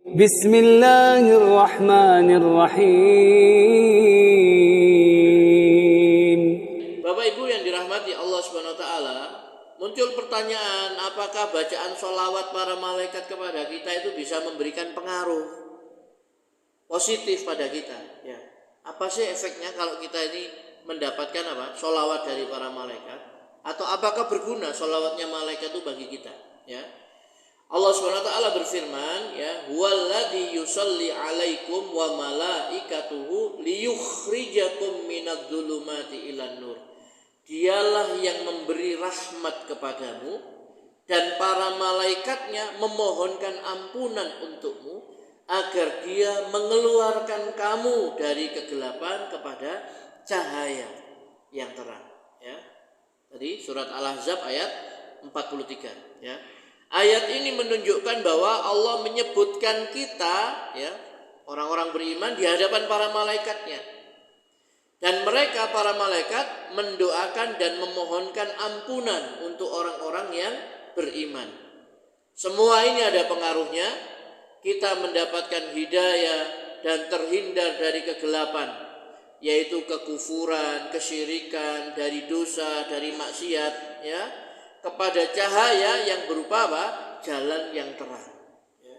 Bismillahirrahmanirrahim. Bapak Ibu yang dirahmati Allah Subhanahu wa taala, muncul pertanyaan, apakah bacaan sholawat para malaikat kepada kita itu bisa memberikan pengaruh positif pada kita? Ya. Apa sih efeknya kalau kita ini mendapatkan sholawat dari para malaikat? Atau apakah berguna sholawatnya malaikat itu bagi kita? Ya. Allah Subhanahu wa taala berfirman, ya, huwallazi yusalli 'alaikum wa malaikatuhu liyukhrijakum minadh-dhulumati ilan nur. Dialah yang memberi rahmat kepadamu dan para malaikatnya memohonkan ampunan untukmu agar dia mengeluarkan kamu dari kegelapan kepada cahaya yang terang. Ya. Tadi surat Al-Ahzab ayat 43. Ya. Ayat ini menunjukkan bahwa Allah menyebutkan kita, ya, orang-orang beriman di hadapan para malaikatnya. Dan mereka para malaikat mendoakan dan memohonkan ampunan untuk orang-orang yang beriman. Semua ini ada pengaruhnya. Kita mendapatkan hidayah dan terhindar dari kegelapan, yaitu kekufuran, kesyirikan, dari dosa, dari maksiat, ya, kepada cahaya yang berupa jalan yang terang. Ya.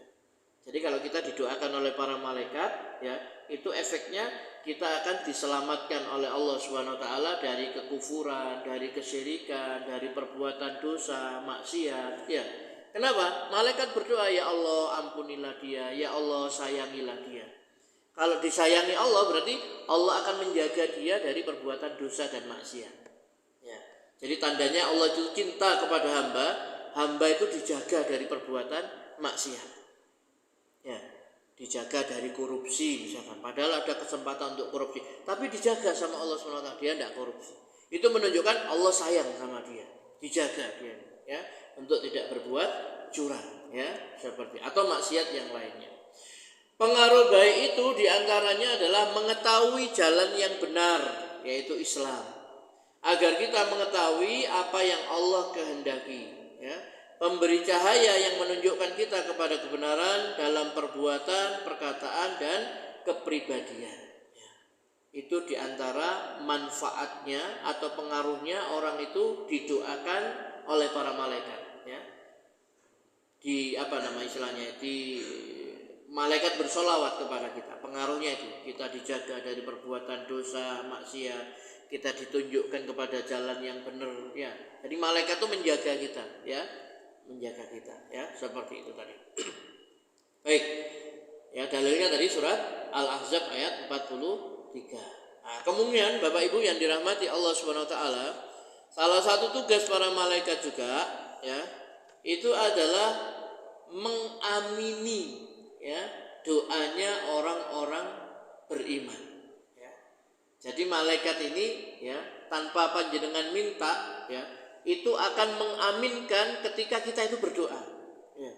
Jadi kalau kita didoakan oleh para malaikat, ya, itu efeknya kita akan diselamatkan oleh Allah Subhanahu wa taala dari kekufuran, dari kesyirikan, dari perbuatan dosa, maksiat, ya. Kenapa? Malaikat berdoa, ya Allah ampunilah dia, ya Allah sayangilah dia. Kalau disayangi Allah berarti Allah akan menjaga dia dari perbuatan dosa dan maksiat. Ya. Jadi tandanya Allah itu cinta kepada hamba, hamba itu dijaga dari perbuatan maksiat. Ya. Dijaga dari korupsi misalkan. Padahal ada kesempatan untuk korupsi, tapi dijaga sama Allah SWT, dia tidak korupsi. Itu menunjukkan Allah sayang sama dia, dijaga dia, ya, untuk tidak berbuat curang, ya, seperti atau maksiat yang lainnya. Pengaruh baik itu diantaranya adalah mengetahui jalan yang benar, yaitu Islam. Agar kita mengetahui apa yang Allah kehendaki, ya, pemberi cahaya yang menunjukkan kita kepada kebenaran dalam perbuatan, perkataan, dan kepribadian. Ya. Itu diantara manfaatnya atau pengaruhnya orang itu didoakan oleh para malaikat. Ya. Di malaikat bersolawat kepada kita. Pengaruhnya itu kita dijaga dari perbuatan dosa, maksiat. Kita ditunjukkan kepada jalan yang benar, ya. Jadi malaikat itu menjaga kita, ya, menjaga kita, ya, seperti itu tadi. Baik, ya, dalilnya tadi surat Al-Ahzab ayat 43. Nah, kemudian Bapak Ibu yang dirahmati Allah Subhanahu wa taala, salah satu tugas para malaikat juga, ya, itu adalah mengamini, ya, doanya orang-orang beriman. Jadi malaikat ini, ya, tanpa panjenengan minta, ya, itu akan mengaminkan ketika kita itu berdoa. Ya.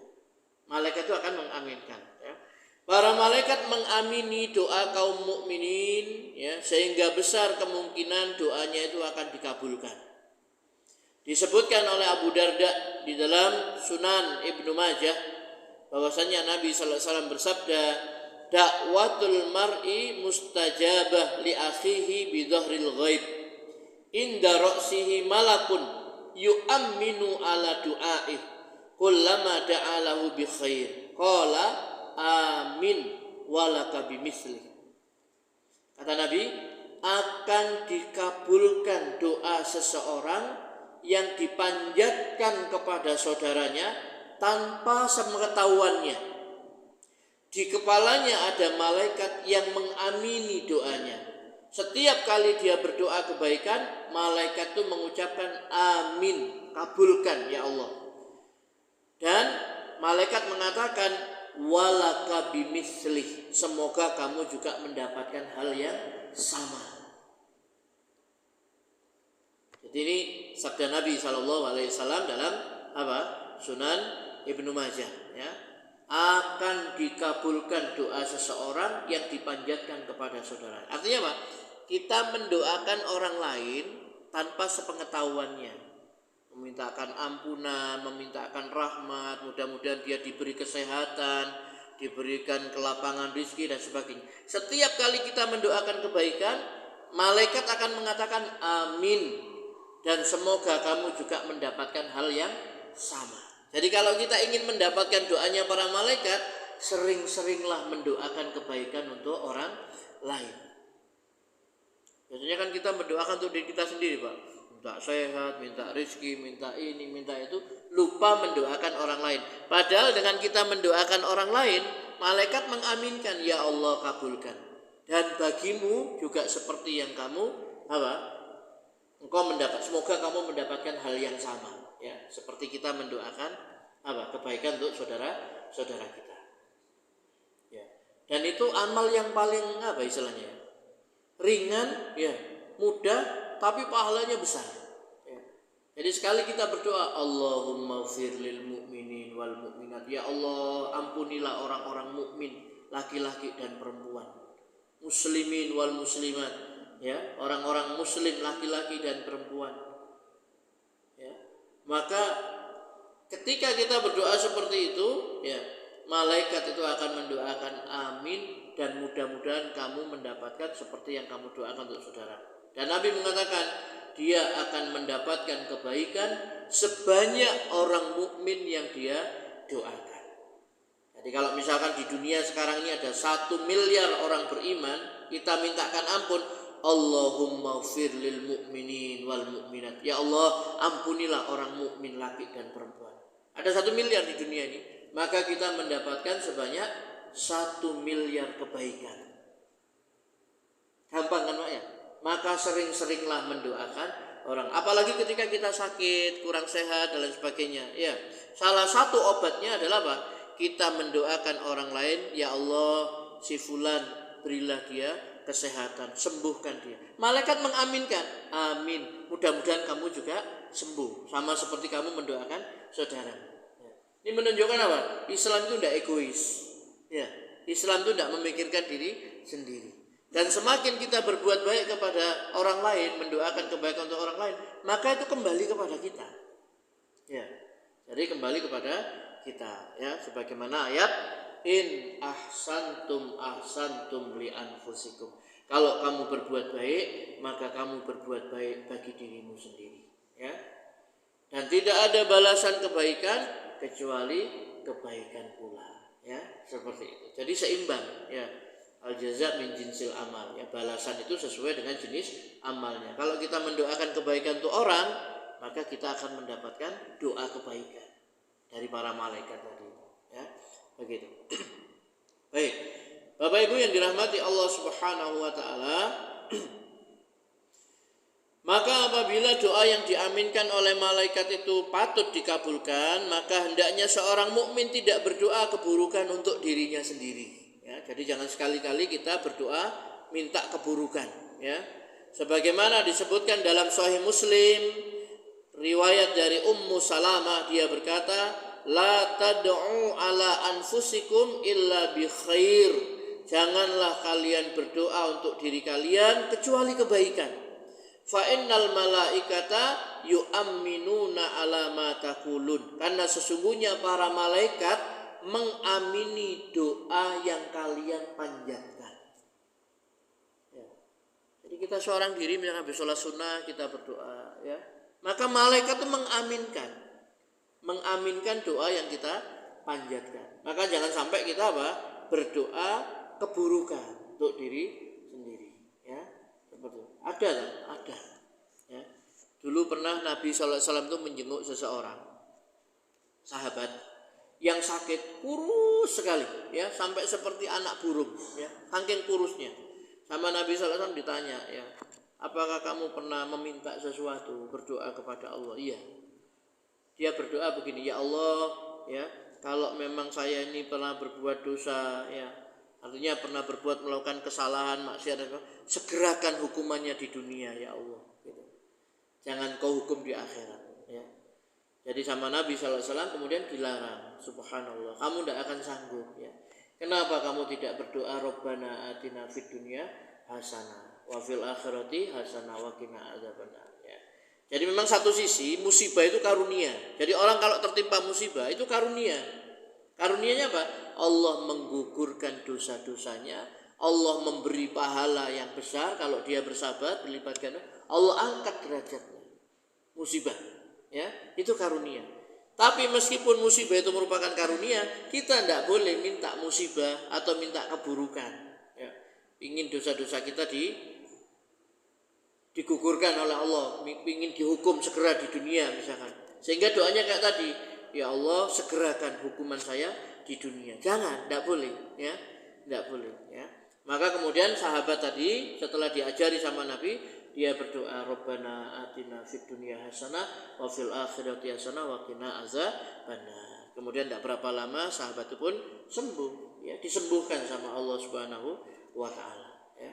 Malaikat itu akan mengaminkan. Ya. Para malaikat mengamini doa kaum mukminin, ya, sehingga besar kemungkinan doanya itu akan dikabulkan. Disebutkan oleh Abu Darda di dalam Sunan Ibnu Majah bahwasanya Nabi sallallahu alaihi wasallam bersabda, dakwatul mar'i mustajabah li akhihi bi dhahril ghaib inda ra'sihi malakun yu'amminu ala du'aih kullama da'alahu bi khair qala amin walaka bimithli. Kata Nabi, akan dikabulkan doa seseorang yang dipanjatkan kepada saudaranya tanpa sepengetahuannya. Di kepalanya ada malaikat yang mengamini doanya. Setiap kali dia berdoa kebaikan, malaikat itu mengucapkan amin, kabulkan ya Allah. Dan malaikat mengatakan walaka bimithli, semoga kamu juga mendapatkan hal yang sama. Jadi ini sabda Nabi SAW dalam Sunan Ibnu Majah, ya. Akan dikabulkan doa seseorang yang dipanjatkan kepada saudara. Artinya apa? Kita mendoakan orang lain tanpa sepengetahuannya, memintakan ampunan, memintakan rahmat, mudah-mudahan dia diberi kesehatan, diberikan kelapangan rezeki dan sebagainya. Setiap kali kita mendoakan kebaikan, malaikat akan mengatakan amin, dan semoga kamu juga mendapatkan hal yang sama. Jadi kalau kita ingin mendapatkan doanya para malaikat, sering-seringlah mendoakan kebaikan untuk orang lain. Biasanya kan kita mendoakan untuk diri kita sendiri, Pak. Minta sehat, minta rezeki, minta ini, minta itu, lupa mendoakan orang lain. Padahal dengan kita mendoakan orang lain, malaikat mengaminkan, ya Allah kabulkan. Dan bagimu juga seperti yang kamu engkau mendapat, semoga kamu mendapatkan hal yang sama. Ya, seperti kita mendoakan kebaikan untuk saudara-saudara kita. Ya. Dan itu amal yang paling istilahnya? Ringan, ya, mudah, tapi pahalanya besar. Ya. Jadi sekali kita berdoa, Allahumma ighfir lil mu'minin wal mu'minat. Ya Allah, ampunilah orang-orang mukmin, laki-laki dan perempuan. Muslimin wal muslimat, ya, orang-orang muslim laki-laki dan perempuan. Maka ketika kita berdoa seperti itu, ya, malaikat itu akan mendoakan amin, dan mudah-mudahan kamu mendapatkan seperti yang kamu doakan untuk saudara. Dan Nabi mengatakan dia akan mendapatkan kebaikan sebanyak orang mukmin yang dia doakan. Jadi kalau misalkan di dunia sekarang ini ada 1 miliar orang beriman, kita mintakan ampun, Allahumma ighfir lil mu'minin wal mu'minat. Ya Allah, ampunilah orang mukmin laki dan perempuan. Ada 1 miliar di dunia ini, maka kita mendapatkan sebanyak 1 miliar kebaikan. Gampang kan Pak ya? Maka sering-seringlah mendoakan orang. Apalagi ketika kita sakit, kurang sehat dan lain sebagainya. Ya, salah satu obatnya adalah apa? Kita mendoakan orang lain, ya Allah, si fulan berilah dia kesehatan, sembuhkan dia. Malaikat mengaminkan, amin. Mudah-mudahan kamu juga sembuh, sama seperti kamu mendoakan saudara. Ini menunjukkan apa? Islam itu tidak egois. Ya, Islam itu tidak memikirkan diri sendiri. Dan semakin kita berbuat baik kepada orang lain, mendoakan kebaikan untuk orang lain, maka itu kembali kepada kita. Ya, jadi kembali kepada kita. Ya, sebagaimana ayat in ahsantum ahsantum li anfusikum. Kalau kamu berbuat baik, maka kamu berbuat baik bagi dirimu sendiri, ya. Dan tidak ada balasan kebaikan kecuali kebaikan pula, ya, seperti itu. Jadi seimbang, ya. Al jaza min jinsil amal, ya. Balasan itu sesuai dengan jenis amalnya. Kalau kita mendoakan kebaikan untuk orang, maka kita akan mendapatkan doa kebaikan dari para malaikat tadi, ya. Begitu. Baik, Bapak Ibu yang dirahmati Allah Subhanahu wa taala, maka apabila doa yang diaminkan oleh malaikat itu patut dikabulkan, maka hendaknya seorang mukmin tidak berdoa keburukan untuk dirinya sendiri, ya. Jadi jangan sekali-kali kita berdoa minta keburukan, ya. Sebagaimana disebutkan dalam Sahih Muslim, riwayat dari Ummu Salamah, dia berkata, la tad'u ala anfusikum illa bi khair. Janganlah kalian berdoa untuk diri kalian kecuali kebaikan. Fa innal malaikata yu'minuna ala ma taqulun. Karena sesungguhnya para malaikat mengamini doa yang kalian panjatkan. Ya. Jadi kita seorang diri misalnya habis sholat sunnah kita berdoa, ya. Maka malaikat itu mengaminkan doa yang kita panjatkan. Maka jangan sampai kita berdoa keburukan untuk diri sendiri, ya. Seperti itu. Ada, ya. Dulu pernah Nabi SAW itu menjenguk seseorang sahabat yang sakit kurus sekali, ya, sampai seperti anak burung, ya, saking kurusnya. Sama Nabi SAW ditanya, ya, apakah kamu pernah meminta sesuatu, berdoa kepada Allah? Iya. Dia berdoa begini, ya Allah, ya, kalau memang saya ini pernah berbuat dosa, ya, artinya pernah berbuat melakukan kesalahan, maksiat, segerakan hukumannya di dunia, ya Allah. Gitu. Jangan kau hukum di akhirat, ya. Jadi sama Nabi SAW kemudian dilarang, subhanallah, kamu tidak akan sanggup, ya. Kenapa kamu tidak berdoa Rabbana atina fid dunya hasanah wa fil akhirati hasanah wa qina adzabannar. Jadi memang satu sisi musibah itu karunia. Jadi orang kalau tertimpa musibah itu karunia. Karunianya apa? Allah menggugurkan dosa-dosanya, Allah memberi pahala yang besar kalau dia bersabar berlipat ganda, Allah angkat derajatnya. Musibah, ya, itu karunia. Tapi meskipun musibah itu merupakan karunia, kita tidak boleh minta musibah atau minta keburukan. Ya. Ingin dosa-dosa kita digugurkan oleh Allah, ingin dihukum segera di dunia misalkan. Sehingga doanya kayak tadi, ya Allah segerakan hukuman saya di dunia. Jangan, tidak boleh, ya, tidak boleh, ya. Maka kemudian sahabat tadi setelah diajari sama Nabi, dia berdoa, Rabbana atina fid dunya hasanah wa fil akhirati hasanah wa qina azabannar. Kemudian tidak berapa lama sahabat itu pun sembuh, ya, disembuhkan sama Allah Subhanahu wa taala, ya.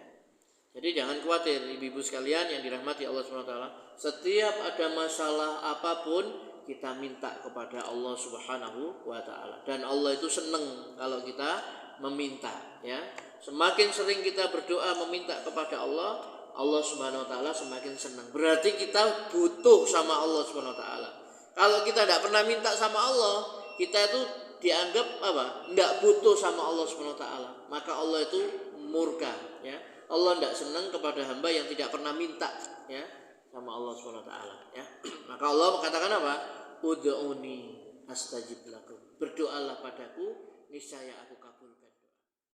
Jadi jangan khawatir ibu-ibu sekalian yang dirahmati Allah Subhanahu wa taala, setiap ada masalah apapun kita minta kepada Allah Subhanahu wa taala, dan Allah itu senang kalau kita meminta, ya. Semakin sering kita berdoa meminta kepada Allah, Allah Subhanahu wa taala semakin senang. Berarti kita butuh sama Allah Subhanahu wa taala. Kalau kita tidak pernah minta sama Allah, kita itu dianggap apa? Tidak butuh sama Allah Subhanahu wa taala. Maka Allah itu murka, ya. Allah tidak senang kepada hamba yang tidak pernah minta, ya, sama Allah Subhanahu wa taala, ya. Maka Allah mengatakan apa? Ud'uni astajib lakum. Berdoalah padaku, niscaya aku kabulkan.